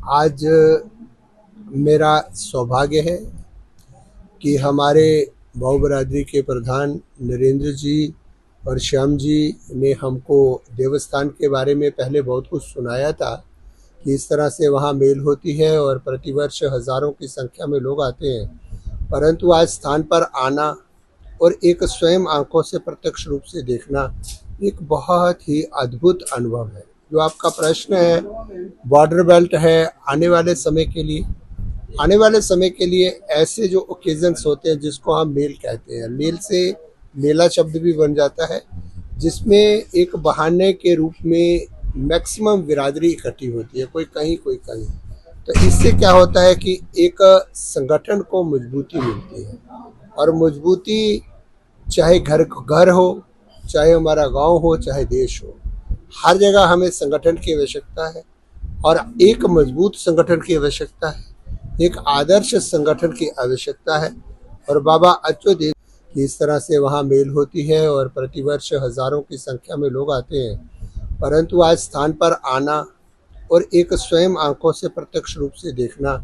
आज मेरा सौभाग्य है कि हमारे भाऊ बरादरी के प्रधान नरेंद्र जी और श्याम जी ने हमको देवस्थान के बारे में पहले बहुत कुछ सुनाया था कि इस तरह से वहाँ मेल होती है और प्रतिवर्ष हज़ारों की संख्या में लोग आते हैं। परंतु आज स्थान पर आना और एक स्वयं आंखों से प्रत्यक्ष रूप से देखना एक बहुत ही अद्भुत अनुभव है। जो आपका प्रश्न है, बॉर्डर बेल्ट है, आने वाले समय के लिए ऐसे जो ओकेजन्स होते हैं जिसको हम मेल कहते हैं, मेल से मेला शब्द भी बन जाता है, जिसमें एक बहाने के रूप में मैक्सिमम बिरादरी इकट्ठी होती है, कोई कहीं कोई कहीं। तो इससे क्या होता है कि एक संगठन को मजबूती मिलती है, और मजबूती चाहे घर हो, चाहे हमारा गांव हो, चाहे देश हो, हर जगह हमें संगठन की आवश्यकता है। और एक मजबूत संगठन की आवश्यकता है, एक आदर्श संगठन की आवश्यकता है। और बाबा अच्युत की इस तरह से वहाँ मेल होती है और प्रतिवर्ष हज़ारों की संख्या में लोग आते हैं। परंतु आज स्थान पर आना और एक स्वयं आंखों से प्रत्यक्ष रूप से देखना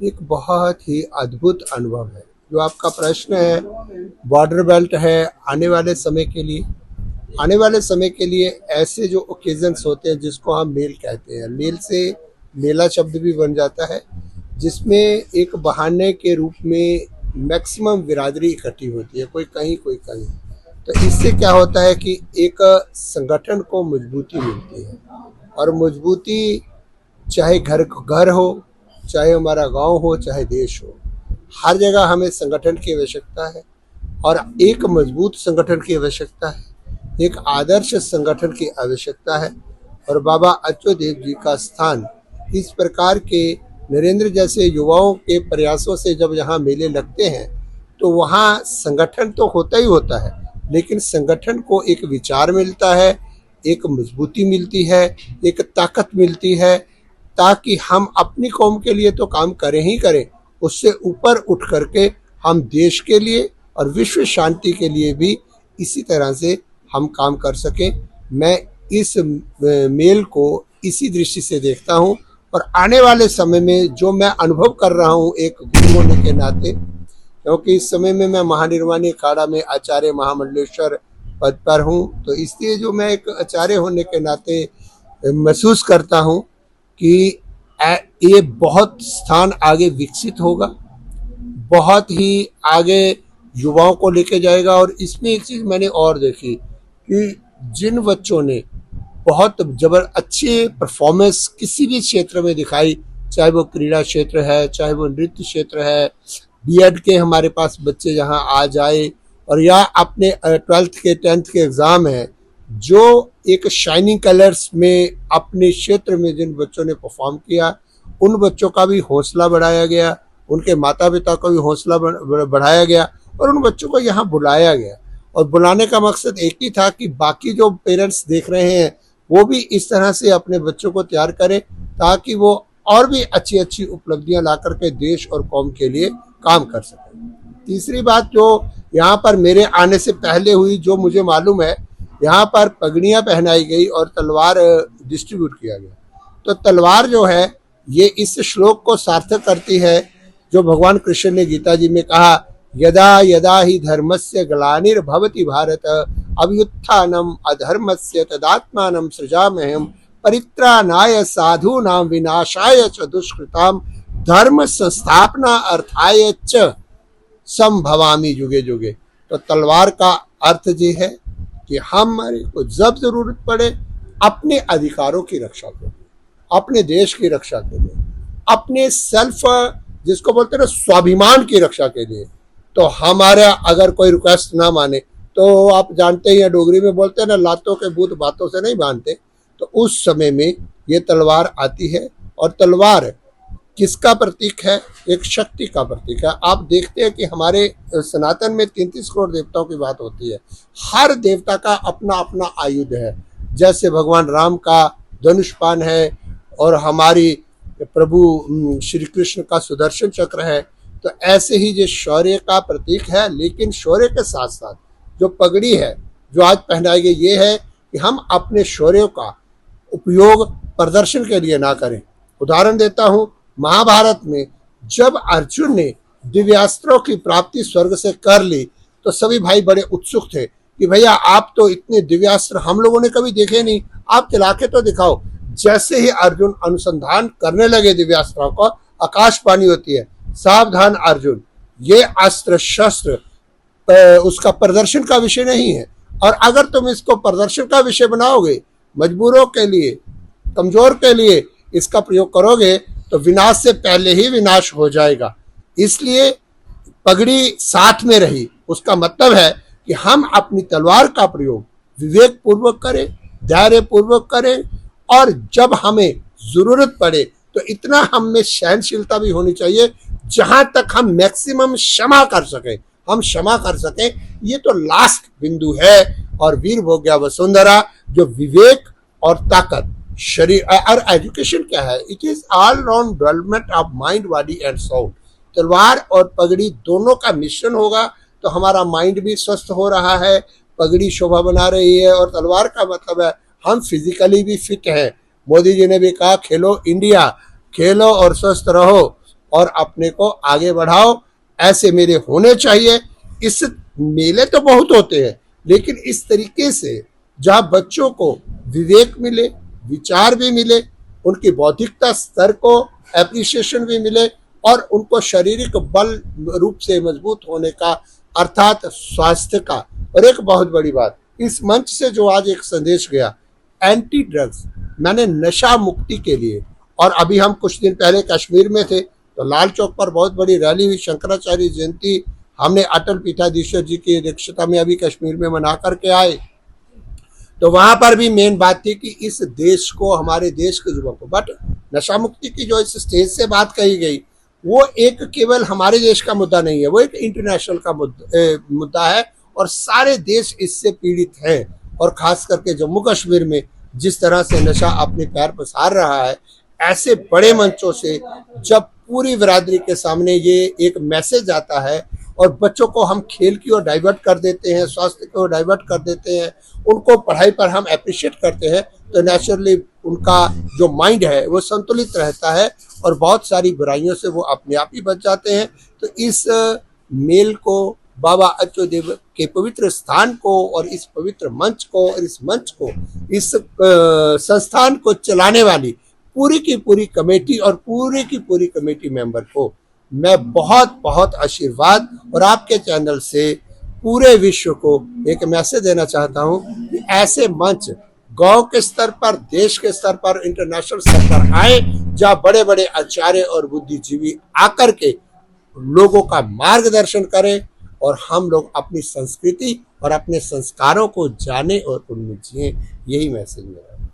एक बहुत ही अद्भुत अनुभव है। जो आपका प्रश्न है, बॉर्डर बेल्ट है, आने वाले समय के लिए ऐसे जो ओकेजन्स होते हैं जिसको हम मेल कहते हैं, मेल से मेला शब्द भी बन जाता है, जिसमें एक बहाने के रूप में मैक्सिमम बिरादरी इकट्ठी होती है, कोई कहीं कोई कहीं। तो इससे क्या होता है कि एक संगठन को मजबूती मिलती है, और मजबूती चाहे घर हो, चाहे हमारा गांव हो, चाहे देश हो, हर जगह हमें संगठन की आवश्यकता है। और एक मजबूत संगठन की आवश्यकता है, एक आदर्श संगठन की आवश्यकता है। और बाबा अच्युत देव जी का स्थान इस प्रकार के नरेंद्र जैसे युवाओं के प्रयासों से जब यहाँ मेले लगते हैं तो वहाँ संगठन तो होता ही होता है, लेकिन संगठन को एक विचार मिलता है, एक मजबूती मिलती है, एक ताकत मिलती है, ताकि हम अपनी कौम के लिए तो काम करें ही करें, उससे ऊपर उठ करके हम देश के लिए और विश्व शांति के लिए भी इसी तरह से हम काम कर सकें। मैं इस मेल को इसी दृष्टि से देखता हूँ, और आने वाले समय में जो मैं अनुभव कर रहा हूँ एक गुरु होने के नाते, क्योंकि इस समय में मैं महानिर्वाणी अखाड़ा में आचार्य महामंडलेश्वर पद पर हूँ, तो इसलिए जो मैं एक आचार्य होने के नाते महसूस करता हूँ कि ये बहुत स्थान आगे विकसित होगा, बहुत ही आगे युवाओं को लेके जाएगा। और इसमें एक चीज़ मैंने और देखी कि जिन बच्चों ने बहुत अच्छी परफॉर्मेंस किसी भी क्षेत्र में दिखाई, चाहे वो क्रीड़ा क्षेत्र है, चाहे वो नृत्य क्षेत्र है, बीएड के हमारे पास बच्चे यहाँ आ जाए, और या अपने 12th के 10th के एग्ज़ाम है, जो एक शाइनिंग कलर्स में अपने क्षेत्र में जिन बच्चों ने परफॉर्म किया, उन बच्चों का भी हौसला बढ़ाया गया, उनके माता पिता का भी हौसला बढ़ाया गया, और उन बच्चों को यहाँ बुलाया गया। और बुलाने का मकसद एक ही था कि बाकी जो पेरेंट्स देख रहे हैं वो भी इस तरह से अपने बच्चों को तैयार करें, ताकि वो और भी अच्छी अच्छी उपलब्धियां ला करके देश और कौम के लिए काम कर सकें। तीसरी बात जो यहाँ पर मेरे आने से पहले हुई, जो मुझे मालूम है, यहाँ पर पगड़ियाँ पहनाई गई और तलवार डिस्ट्रीब्यूट किया गया। तो तलवार जो है ये इस श्लोक को सार्थक करती है जो भगवान कृष्ण ने गीता जी में कहा, यदा यदा ही धर्मस्य ग्लानिर्भवति भारत अभ्युत्थानम अधर्मस्य तदात्मानं सृजाम्यहं परित्राणाय साधूनां विनाशाय च दुष्कृतां धर्म संस्थापना अर्थाय च संभवामि युगे युगे। तो तलवार का अर्थ ये है कि हमारे को जब जरूरत पड़े अपने अधिकारों की रक्षा के लिए, अपने देश की रक्षा के लिए, अपने सेल्फ जिसको बोलते हैं ना स्वाभिमान की रक्षा के लिए, तो हमारा अगर कोई रिक्वेस्ट ना माने, तो आप जानते ही हैं डोगरी में बोलते हैं ना, लातों के भूत बातों से नहीं बांधते। तो उस समय में ये तलवार आती है, और तलवार किसका प्रतीक है? एक शक्ति का प्रतीक है। आप देखते हैं कि हमारे सनातन में 33 करोड़ देवताओं की बात होती है, हर देवता का अपना अपना आयुध है। जैसे भगवान राम का धनुष्पान है, और हमारी प्रभु श्री कृष्ण का सुदर्शन चक्र है। तो ऐसे ही ये शौर्य का प्रतीक है, लेकिन शौर्य के साथ साथ जो पगड़ी है जो आज पहनाई गई, ये है कि हम अपने शौर्य का उपयोग प्रदर्शन के लिए ना करें, उदाहरण देता हूं, महाभारत में जब अर्जुन ने दिव्यास्त्रों की प्राप्ति स्वर्ग से कर ली तो सभी भाई बड़े उत्सुक थे कि भैया आप तो इतने दिव्यास्त्र हम लोगों ने कभी देखे नहीं, आप चला के तो दिखाओ। जैसे ही अर्जुन अनुसंधान करने लगे दिव्यास्त्रों को, आकाशवाणी होती है, सावधान अर्जुन, ये अस्त्र शस्त्र उसका प्रदर्शन का विषय नहीं है, और अगर तुम इसको प्रदर्शन का विषय बनाओगे, मजबूरों के लिए, कमजोर के लिए इसका प्रयोग करोगे तो विनाश से पहले ही विनाश हो जाएगा। इसलिए पगड़ी साथ में रही। उसका मतलब है कि हम अपनी तलवार का प्रयोग विवेक पूर्वक करें, धैर्य पूर्वक करें, और जब हमें जरूरत पड़े तो इतना हम में सहनशीलता भी होनी चाहिए जहां तक हम मैक्सिमम क्षमा कर सकें, हम क्षमा कर सकें। ये तो लास्ट बिंदु है। और वीर भोग्या वसुंधरा, जो विवेक और ताकत, शरीर और एजुकेशन क्या है, it is all round development of mind, body and soul. तलवार और पगड़ी दोनों का मिश्रण होगा तो हमारा माइंड भी स्वस्थ हो रहा है, पगड़ी शोभा बना रही है, और तलवार का मतलब है हम फिजिकली भी फिट हैं। मोदी जी ने भी कहा खेलो इंडिया, खेलो और स्वस्थ रहो और अपने को आगे बढ़ाओ। ऐसे मेले होने चाहिए। इस मेले तो बहुत होते हैं, लेकिन इस तरीके से जहां बच्चों को विवेक मिले, विचार भी मिले, उनकी बौद्धिकता स्तर को एप्रिसिएशन भी मिले, और उनको शारीरिक बल रूप से मजबूत होने का, अर्थात स्वास्थ्य का। और एक बहुत बड़ी बात, इस मंच से जो आज एक संदेश गया एंटी ड्रग्स, मैंने नशा मुक्ति के लिए, और अभी हम कुछ दिन पहले कश्मीर में थे तो लाल चौक पर बहुत बड़ी रैली हुई, शंकराचार्य जयंती हमने अटल पीठाधीश्वर जी की अध्यक्षता में अभी कश्मीर में मना करके आए। तो वहां पर भी मेन बात थी कि इस देश को, हमारे देश के युवक को, बट नशा मुक्ति की जो इस स्टेज से बात कही गई वो एक केवल हमारे देश का मुद्दा नहीं है, वो एक इंटरनेशनल का मुद्दा है, और सारे देश इससे पीड़ित हैं। और खास करके जम्मू कश्मीर में जिस तरह से नशा अपने पैर पसार रहा है, ऐसे बड़े मंचों से जब पूरी बिरादरी के सामने ये एक मैसेज आता है और बच्चों को हम खेल की ओर डाइवर्ट कर देते हैं, स्वास्थ्य की ओर डाइवर्ट कर देते हैं, उनको पढ़ाई पर हम अप्रिशिएट करते हैं, तो नेचुरली उनका जो माइंड है वो संतुलित रहता है और बहुत सारी बुराइयों से वो अपने आप ही बच जाते हैं। तो इस मेल को, बाबा अच्युदेव के पवित्र स्थान को, और इस पवित्र मंच को, और इस मंच को, इस संस्थान को चलाने वाली पूरी की पूरी कमेटी और पूरी की पूरी कमेटी मेंबर को मैं बहुत बहुत आशीर्वाद, और आपके चैनल से पूरे विश्व को एक मैसेज देना चाहता हूं कि ऐसे मंच गांव के स्तर पर, देश के स्तर पर, इंटरनेशनल स्तर पर आए, जहां बड़े बड़े आचार्य और बुद्धिजीवी आकर के लोगों का मार्गदर्शन करें और हम लोग अपनी संस्कृति और अपने संस्कारों को जाने और उनमें जिए। यही मैसेज मेरा।